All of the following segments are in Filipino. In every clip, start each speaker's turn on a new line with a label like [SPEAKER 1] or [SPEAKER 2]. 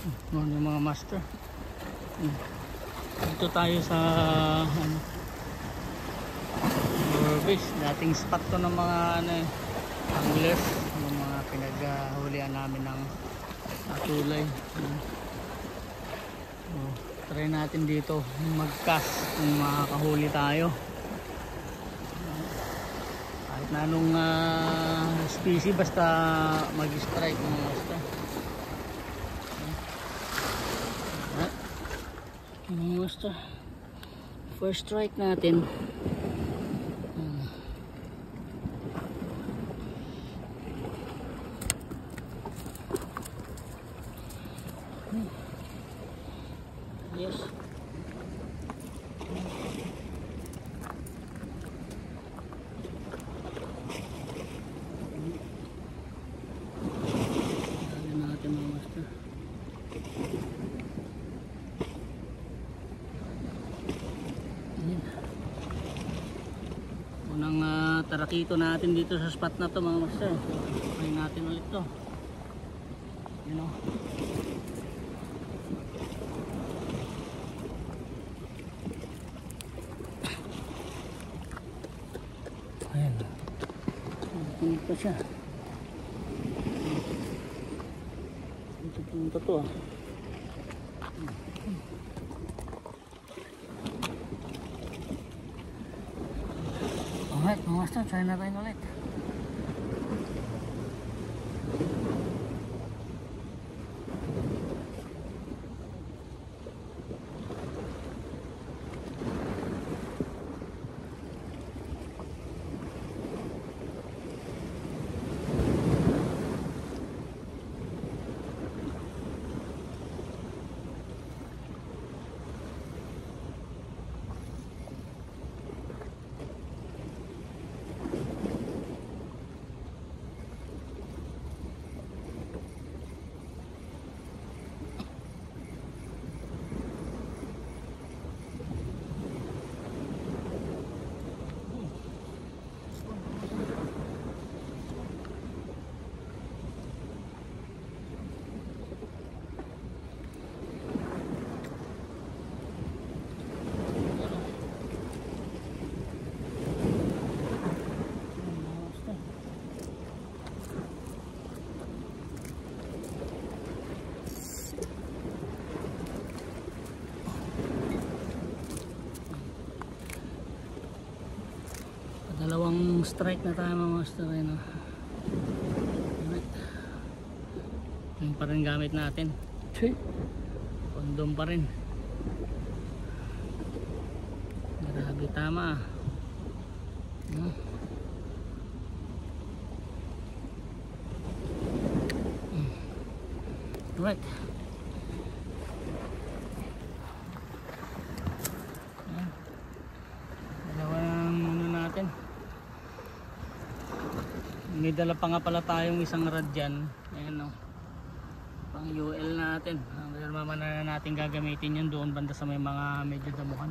[SPEAKER 1] Yung mga master. Dito tayo sa Burbis. Dating spot to ng mga anglers, yung mga pinaghulihan namin ng tulay. Try natin dito mag-cast kung makakahuli tayo. Kahit na anong species, basta mag-strike mga basta. Basta first strike natin. Yes. Dali natin mga master. Unang tarakito natin dito sa spot na to mga master. Try natin ulit to. You know. Ayan. Punta pa siya. Punta to Alright, mga master, try na tayo ulit. Dalawang strike na tayo mga master. Yung pa rin gamit natin. Condom pa rin. Grabe, tama. Right. Dalawang natin. May dala pa nga pala tayong isang rad dyan. Ayan o. Pang UL natin. Mama na natin gagamitin yun doon banda sa may mga medyo damuhan.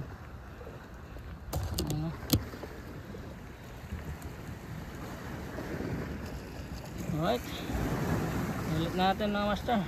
[SPEAKER 1] Alright. Ulit natin mga master.